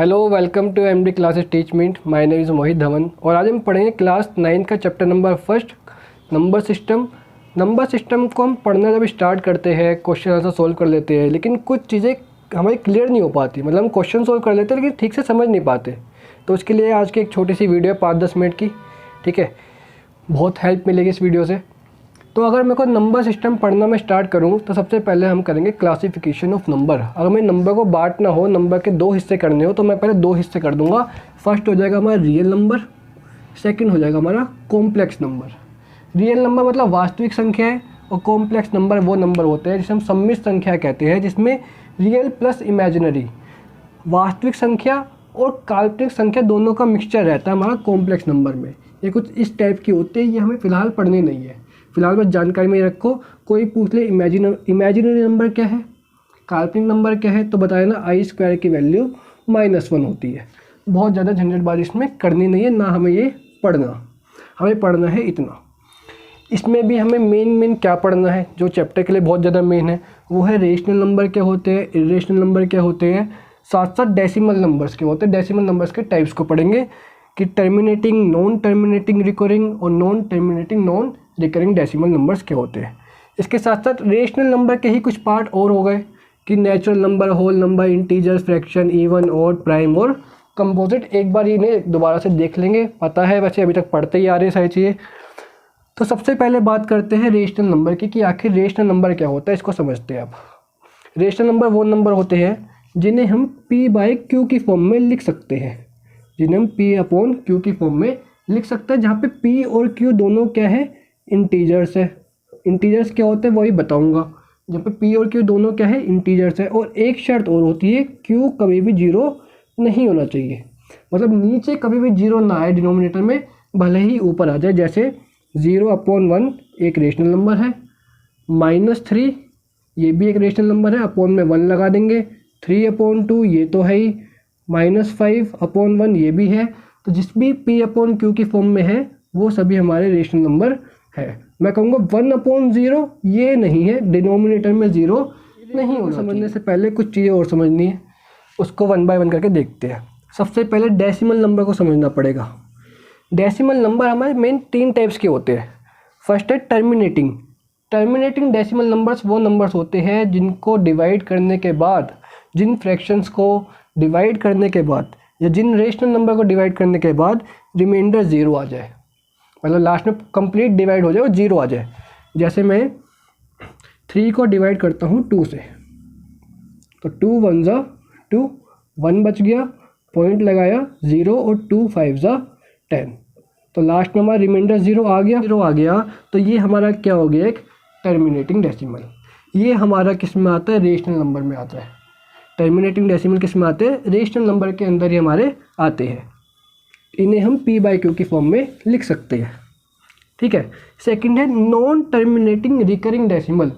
Hello, welcome to MD classes teachment. My name is Mohit Dhawan और आज हम पढ़ेंगे क्लास 9 का chapter number first, number system. Number system को हम पढ़ना जब स्टार्ट करते हैं, क्वेश्चन आंसर सोल्व कर लेते हैं, लेकिन कुछ चीज़ें हमारी क्लियर नहीं हो पाती। मतलब हम क्वेश्चन सोल्व कर लेते हैं लेकिन ठीक से समझ नहीं पाते। तो उसके लिए आज की एक छोटी सी वीडियो 5-10 मिनट की, ठीक है, बहुत हेल्प मिलेगी इस वीडियो से। तो अगर मेरे को नंबर सिस्टम पढ़ना मैं स्टार्ट करूँ तो सबसे पहले हम करेंगे क्लासिफिकेशन ऑफ नंबर। अगर मैं नंबर को बांटना हो, नंबर के 2 हिस्से करने हो, तो मैं पहले 2 हिस्से कर दूंगा। फर्स्ट हो जाएगा हमारा रियल नंबर, सेकंड हो जाएगा हमारा कॉम्प्लेक्स नंबर। रियल नंबर मतलब वास्तविक संख्या है, और कॉम्प्लेक्स नंबर वो नंबर होते हैं जिसे हम सम्मिश्र संख्या कहते हैं, जिसमें रियल प्लस इमेजिनरी, वास्तविक संख्या और काल्पनिक संख्या दोनों का मिक्सचर रहता है हमारा कॉम्प्लेक्स नंबर में। ये कुछ इस टाइप की होती है, ये हमें फ़िलहाल पढ़नी नहीं है। फिलहाल बस जानकारी में रखो। कोई पूछ ले इमेजिनरी नंबर क्या है, काल्पनिक नंबर क्या है, तो बताया ना i² की वैल्यू -1 होती है। बहुत ज़्यादा झंझटबाजी इसमें करनी नहीं है, ना हमें ये पढ़ना। हमें पढ़ना है इतना। इसमें भी हमें मेन क्या पढ़ना है, जो चैप्टर के लिए बहुत ज़्यादा मेन है, वो है रेशनल नंबर क्या होते हैं, इरेशनल नंबर क्या होते हैं, साथ साथ डेसिमल नंबर्स के होते हैं। डेसिमल नंबर्स के टाइप्स को पढ़ेंगे कि टर्मिनेटिंग, नॉन टर्मिनेटिंग रिकरिंग और non terminating non recurring decimal numbers के होते हैं। इसके साथ साथ रेशनल नंबर के ही कुछ पार्ट और हो गए कि natural number, whole number, integers, fraction, even, odd, prime और कंपोजिट। एक बार इन्हें दोबारा से देख लेंगे, पता है वैसे अभी तक पढ़ते ही आ रहे सारी चीज़ें। तो सबसे पहले बात करते हैं रेशनल नंबर की कि आखिर रेशनल नंबर क्या होता है, इसको समझते हैं अब। रेशनल नंबर वो नंबर होते हैं जिन्हें हम p/q की फॉर्म में लिख सकते हैं, जिन्हें हम p/q की फॉर्म में लिख सकते हैं, जहाँ पे p और q दोनों क्या है, इंटीजर्स है। इंटीजर्स क्या होते हैं वही बताऊंगा। जब पे p और q दोनों क्या है, इंटीजर्स है। और एक शर्त और होती है, q कभी भी 0 नहीं होना चाहिए। मतलब नीचे कभी भी 0 ना आए डिनोमिनेटर में, भले ही ऊपर आ जाए। जैसे 0/1 एक रेशनल नंबर है, -3 ये भी एक रेशनल नंबर है, अपॉन में 1 लगा देंगे। 3/2 ये तो है ही, -5/1 ये भी है। तो जिस भी p/q की फॉर्म में है वो सभी हमारे रेशनल नंबर है। मैं कहूँगा 1/0 ये नहीं है, डिनोमिनेटर में 0 नहीं होना। समझने से पहले कुछ चीज़ें और समझनी है, उसको 1 बाय 1 करके देखते हैं। सबसे पहले डेसिमल नंबर को समझना पड़ेगा। डेसिमल नंबर हमारे मेन 3 टाइप्स के होते हैं। फर्स्ट है टर्मिनेटिंग। टर्मिनेटिंग डेसिमल नंबर्स वो नंबर्स होते हैं जिनको डिवाइड करने के बाद, जिन फ्रैक्शंस को डिवाइड करने के बाद या जिन रेशनल नंबर को डिवाइड करने के बाद रिमाइंडर 0 आ जाए, मतलब लास्ट में कंप्लीट डिवाइड हो जाए और 0 आ जाए। जैसे मैं 3 को डिवाइड करता हूँ 2 से, तो 2 1 ज़ा 2, 1 बच गया, पॉइंट लगाया 0, और 2 5 ज़ा 10, तो लास्ट में हमारा रिमाइंडर 0 आ गया। तो ये हमारा क्या हो गया, एक टर्मिनेटिंग डेसिमल। ये हमारा किस में आता है, रेशनल नंबर में आता है। टर्मिनेटिंग डेसिमल किस में आते हैं, रेशनल नंबर के अंदर ही हमारे आते हैं। इन्हें हम p/q की फॉर्म में लिख सकते हैं, ठीक है। सेकंड है non terminating recurring decimal.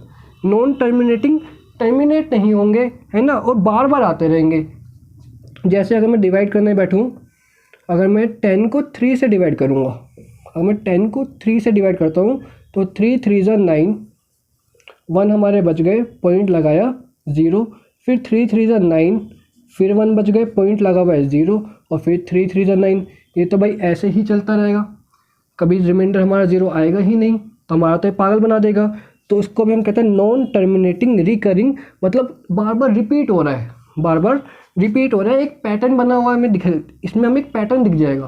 Non terminating, terminate नहीं होंगे, है ना, और बार बार आते रहेंगे। जैसे अगर मैं डिवाइड करने बैठूँ, अगर मैं 10 को 3 से डिवाइड करूँगा, अगर मैं 10 को 3 से डिवाइड करता हूँ तो 3 3 ज़ा 9, 1 हमारे बच गए, पॉइंट लगाया 0, फिर 3 3 ज़ा 9, फिर 1 बच गए, पॉइंट लगा हुआ है 0, और फिर 3 3 ज़ा 9। ये तो भाई ऐसे ही चलता रहेगा, कभी रिमाइंडर हमारा 0 आएगा ही नहीं, तो हमारा तो पागल बना देगा। तो उसको भी हम कहते हैं नॉन टर्मिनेटिंग रिकरिंग, मतलब बार बार रिपीट हो रहा है, बार बार रिपीट हो रहा है, एक पैटर्न बना हुआ है, हमें इसमें हमें एक पैटर्न दिख जाएगा।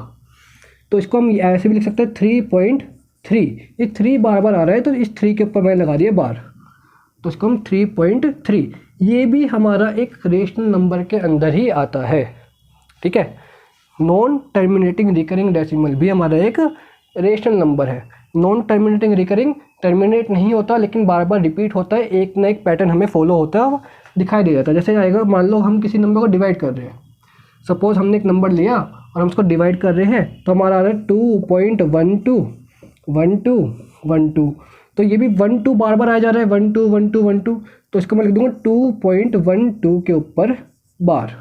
तो इसको हम ऐसे भी लिख सकते हैं 3.3, ये 3 बार बार आ रहा है, तो इस 3 के ऊपर मैंने लगा दिया बार, तो इसको हम 3.3। ये भी हमारा एक रेशनल नंबर के अंदर ही आता है, ठीक है। नॉन टर्मिनेटिंग रिकरिंग डेसिमल भी हमारा एक रेशनल नंबर है। नॉन टर्मिनेटिंग रिकरिंग, टर्मिनेट नहीं होता लेकिन बार बार रिपीट होता है, एक ना एक पैटर्न हमें फॉलो होता है, दिखाई दे जाता है। जैसे आएगा, मान लो हम किसी नंबर को डिवाइड कर रहे हैं, सपोज हमने एक नंबर लिया और हम उसको डिवाइड कर रहे हैं, तो हमारा आ रहा है 2.12 तो ये भी 1 2 बार बार आ जा रहा है, 1 2 1 2 1 2, तो इसको मैं लिख दूंगा 2.12 के ऊपर बार।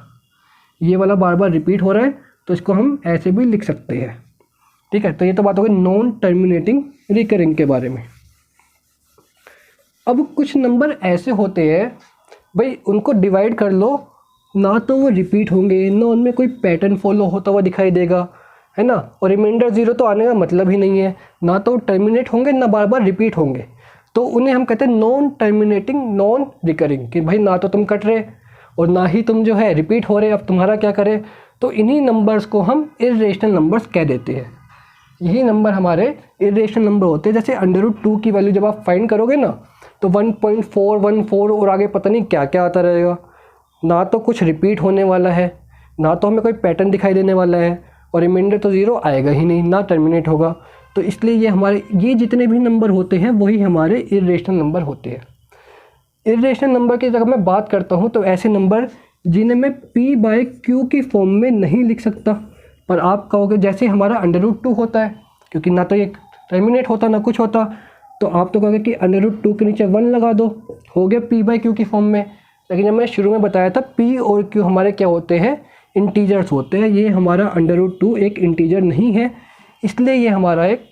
ये वाला बार बार रिपीट हो रहा है, तो इसको हम ऐसे भी लिख सकते हैं, ठीक है। तो ये तो बात हो गई नॉन टर्मिनेटिंग रिकरिंग के बारे में। अब कुछ नंबर ऐसे होते हैं भाई, उनको डिवाइड कर लो ना तो वो रिपीट होंगे, ना उनमें कोई पैटर्न फॉलो होता हुआ दिखाई देगा, है ना। और रिमाइंडर 0 तो आने का मतलब ही नहीं है, ना तो टर्मिनेट होंगे ना बार बार रिपीट होंगे, तो उन्हें हम कहते हैं नॉन टर्मिनेटिंग नॉन रिकरिंग, कि भाई ना तो तुम कट रहे और ना ही तुम जो है रिपीट हो रहे, अब तुम्हारा क्या करें। तो इन्हीं नंबर्स को हम इर्रेशनल नंबर्स कह देते हैं। यही नंबर हमारे इर्रेशनल नंबर होते हैं। जैसे √2 की वैल्यू जब आप फाइंड करोगे ना, तो 1.414 और आगे पता नहीं क्या क्या आता रहेगा, ना तो कुछ रिपीट होने वाला है, ना तो हमें कोई पैटर्न दिखाई देने वाला है, और रिमाइंडर तो 0 आएगा ही नहीं, ना टर्मिनेट होगा। तो इसलिए ये हमारे ये जितने भी नंबर होते हैं वही हमारे इर्रेशनल नंबर होते हैं। इर्रेशनल नंबर की जब मैं बात करता हूँ तो ऐसे नंबर जिन्हें मैं p/q की फॉर्म में नहीं लिख सकता। पर आप कहोगे जैसे हमारा √2 होता है, क्योंकि ना तो ये टर्मिनेट होता ना कुछ होता, तो आप तो कहोगे कि √2 के नीचे 1 लगा दो, हो गया p/q की फॉर्म में। लेकिन जब मैं शुरू में बताया था p और q हमारे क्या होते हैं, इंटीजर्स होते हैं। ये हमारा √2 एक इंटीजर नहीं है, इसलिए ये हमारा एक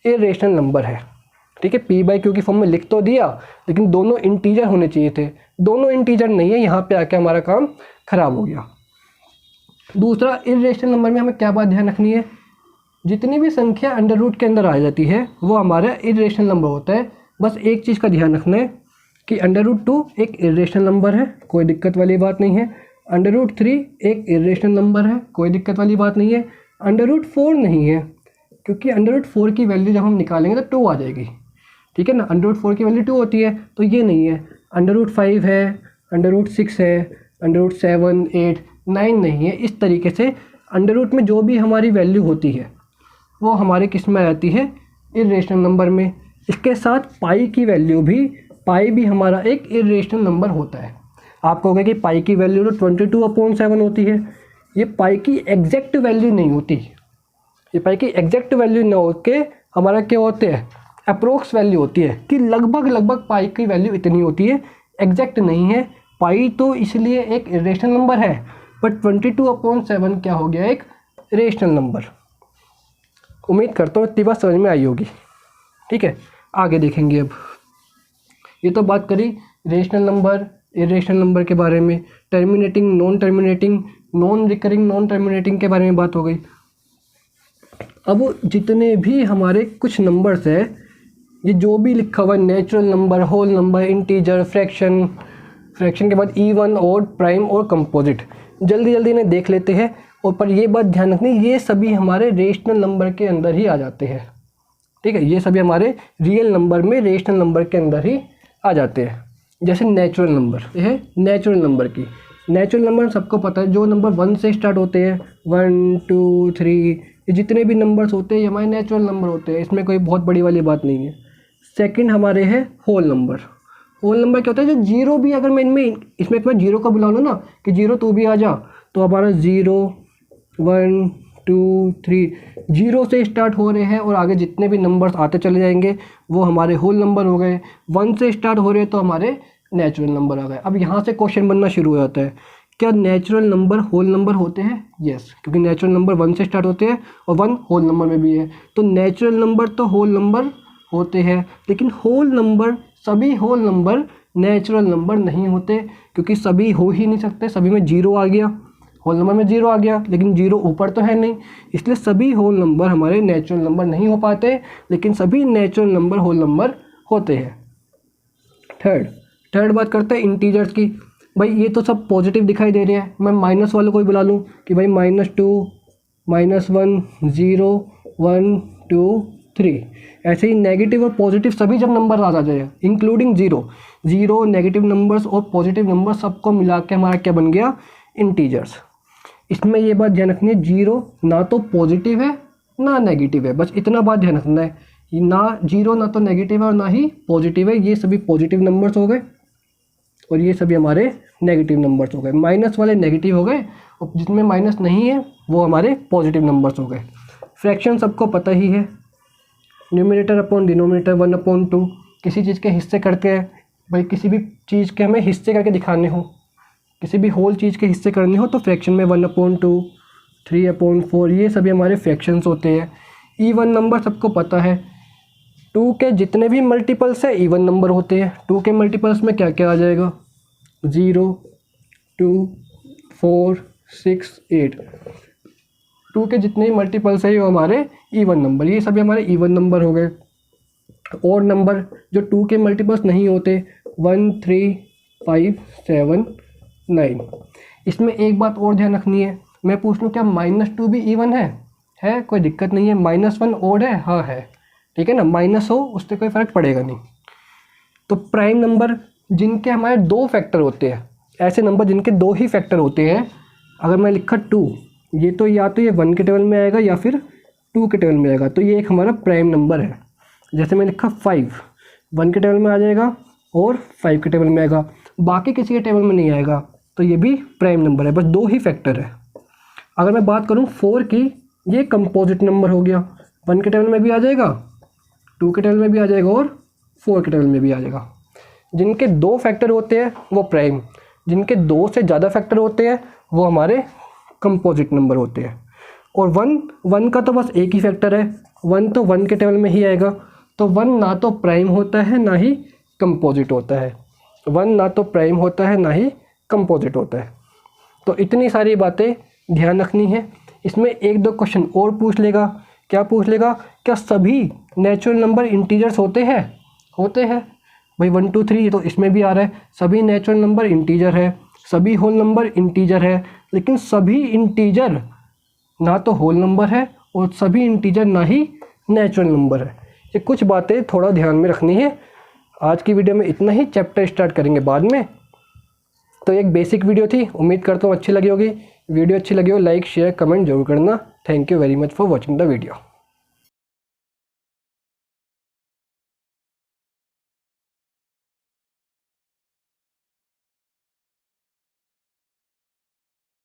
इर्रेशनल नंबर है। ठीक है, p/q की फॉर्म में लिख तो दिया, लेकिन दोनों इंटीजर होने चाहिए थे, दोनों इंटीजर नहीं है, यहाँ पे आके हमारा काम खराब हो गया। दूसरा, इर्रेशनल नंबर में हमें क्या बात ध्यान रखनी है, जितनी भी संख्या अंडर रूट के अंदर आ जाती है वो हमारा इर्रेशनल नंबर होता है। बस एक चीज़ का ध्यान रखना है कि √2 एक इर्रेशनल नंबर है, कोई दिक्कत वाली बात नहीं है। √3 एक इर्रेशनल नंबर है, कोई दिक्कत वाली बात नहीं है। √4 नहीं है, क्योंकि √4 की वैल्यू जब हम निकालेंगे तो 2 आ जाएगी। ठीक है ना, √4 की वैल्यू 2 होती है, तो ये नहीं है। √5 है, √6 है, √7, 8, 9 नहीं है। इस तरीके से अंडर रूट में जो भी हमारी वैल्यू होती है वो हमारे किस में आती है, इर्रेशनल नंबर में। इसके साथ पाई की वैल्यू भी, पाई भी हमारा एक इर्रेशनल नंबर होता है। आप कहोगे कि पाई की वैल्यू तो 22/7 होती है, ये पाई की एग्जैक्ट वैल्यू नहीं होती। ये पाई की एग्जैक्ट वैल्यू न होके हमारा क्या होते हैं, अप्रोक्स वैल्यू होती है, कि लगभग पाई की वैल्यू इतनी होती है, एग्जैक्ट नहीं है। पाई तो इसलिए एक इरेशनल नंबर है, बट 22/7 क्या हो गया, एक रेशनल नंबर। उम्मीद करता हूँ इतनी बात समझ में आई होगी। ठीक है, आगे देखेंगे। अब ये तो बात करी रेशनल नंबर, इरेशनल नंबर के बारे में, terminating, non terminating, non recurring, non terminating के बारे में बात हो गई। अब जितने भी हमारे कुछ नंबर्स है, ये जो भी लिखा हुआ है, natural number, whole number, integer, fraction, fraction के बाद इवन, ऑड, प्राइम और कंपोजिट, जल्दी जल्दी इन्हें देख लेते हैं। और पर ये बात ध्यान रखनी, ये सभी हमारे रेशनल नंबर के अंदर ही आ जाते हैं। ठीक है, ये सभी हमारे रियल नंबर में रेशनल नंबर के अंदर ही आ जाते हैं। जैसे नेचुरल नंबर, ये है नेचुरल नंबर की। नेचुरल नंबर सबको पता है, जो नंबर 1 से स्टार्ट होते हैं, 1, 2, 3, ये जितने भी नंबर्स होते हैं ये हमारे नेचुरल नंबर होते हैं, इसमें कोई बहुत बड़ी वाली बात नहीं है। सेकंड हमारे है होल नंबर। होल नंबर क्या होता है, जो जीरो भी अगर मैं इसमें मैं जीरो का बुला लूँ ना, कि जीरो तू भी आ जा, तो हमारा 0, 1, 2, 3 जीरो से स्टार्ट हो रहे हैं और आगे जितने भी नंबर्स आते चले जाएंगे वो हमारे होल नंबर हो गए। 1 से स्टार्ट हो रहे हैं तो हमारे नेचुरल नंबर आ गए। अब यहाँ से क्वेश्चन बनना शुरू हो जाता है, क्या नेचुरल नंबर होल नंबर होते हैं? यस, क्योंकि नेचुरल नंबर 1 से स्टार्ट होते हैं और 1 होल नंबर में भी है, तो नेचुरल नंबर तो होल नंबर होते हैं। लेकिन होल नंबर, सभी होल नंबर नेचुरल नंबर नहीं होते, क्योंकि सभी हो ही नहीं सकते। सभी में जीरो आ गया, होल नंबर में जीरो आ गया, लेकिन जीरो ऊपर तो है नहीं, इसलिए सभी होल नंबर हमारे नेचुरल नंबर नहीं हो पाते, लेकिन सभी नेचुरल नंबर होल नंबर होते हैं। थर्ड बात करते हैं इंटीजर्स की। भाई ये तो सब पॉजिटिव दिखाई दे रहे हैं, मैं माइनस वालों को ही बुला लूँ कि भाई -2, -1, 0, 1, 2, 3, ऐसे ही नेगेटिव और पॉजिटिव सभी जब नंबर आ जाए, इंक्लूडिंग जीरो, नेगेटिव नंबर्स और पॉजिटिव नंबर सबको मिला के हमारा क्या बन गया, इंटीजर्स। इसमें ये बात ध्यान रखनी है, जीरो ना तो पॉजिटिव है ना नेगेटिव है, बस इतना बात ध्यान रखना है। ना जीरो ना तो नेगेटिव है और ना ही पॉजिटिव है, ये सभी पॉजिटिव नंबर्स हो गए और ये सभी हमारे नेगेटिव नंबर्स हो गए। माइनस वाले नेगेटिव हो गए और जिसमें माइनस नहीं है वो हमारे पॉजिटिव नंबर्स हो गए। फ्रैक्शन सबको पता ही है, न्यूमरेटर अपॉन डिनोमिनेटर 1/2, किसी चीज़ के हिस्से करके, भाई किसी भी चीज़ के हमें हिस्से करके दिखाने हो, किसी भी होल चीज़ के हिस्से करने हो तो फ्रैक्शन में 1/2, 3/4, ये सभी हमारे फ्रैक्शंस होते हैं। इवन नंबर सबको पता है, 2 के जितने भी मल्टीपल्स है इवन नंबर होते हैं। 2 के मल्टीपल्स में क्या क्या आ जाएगा, 0, 2, 4, 6, 8। 2 के जितने ही मल्टीपल्स है वो हमारे इवन नंबर, ये सभी हमारे इवन नंबर हो गए। और नंबर जो 2 के मल्टीपल्स नहीं होते 1, 3, 5, 7, 9। इसमें एक बात और ध्यान रखनी है, मैं पूछ लूँ क्या -2 भी इवन है? कोई दिक्कत नहीं है। -1 ओड है? हाँ है, ठीक है ना, माइनस हो उससे कोई फ़र्क पड़ेगा नहीं। तो प्राइम नंबर जिनके हमारे 2 फैक्टर होते हैं, ऐसे नंबर जिनके 2 ही फैक्टर होते हैं, अगर मैं लिखा 2, ये तो या तो ये 1 के टेबल में आएगा या फिर 2 के टेबल में आएगा, तो ये एक हमारा प्राइम नंबर है। जैसे मैं लिखा 5, 1 के टेबल में आ जाएगा और 5 के टेबल में आएगा, बाकी किसी के टेबल में नहीं आएगा, तो ये भी प्राइम नंबर है, बस 2 ही फैक्टर है। अगर मैं बात करूँ 4 की, ये कंपोजिट नंबर हो गया, 1 के टेबल में भी आ जाएगा, 2 के टेबल में भी आ जाएगा और 4 के टेबल में भी आ जाएगा। जिनके 2 फैक्टर होते हैं वो प्राइम, जिनके 2 से ज़्यादा फैक्टर होते हैं वो हमारे कंपोजिट नंबर होते हैं। और 1 का तो बस एक ही फैक्टर है, 1 तो 1 के टेबल में ही आएगा, तो 1 ना तो प्राइम होता है ना ही कंपोजिट होता है। 1 ना तो प्राइम होता है ना ही कंपोजिट होता है। तो इतनी सारी बातें ध्यान रखनी है। इसमें 1-2 क्वेश्चन और पूछ लेगा। क्या पूछ लेगा? क्या सभी नेचुरल नंबर इंटीजर्स होते हैं? होते हैं भाई, 1, 2, 3 तो इसमें भी आ रहा है, सभी नेचुरल नंबर इंटीजर है, सभी होल नंबर इंटीजर है, लेकिन सभी इंटीजर ना तो होल नंबर है और सभी इंटीजर ना ही नेचुरल नंबर है। ये कुछ बातें थोड़ा ध्यान में रखनी है। आज की वीडियो में इतना ही, चैप्टर स्टार्ट करेंगे बाद में। तो एक बेसिक वीडियो थी, उम्मीद करता हूँ अच्छी लगी होगी। वीडियो अच्छी लगी हो लाइक शेयर कमेंट जरूर करना। Thank you very much for watching the video.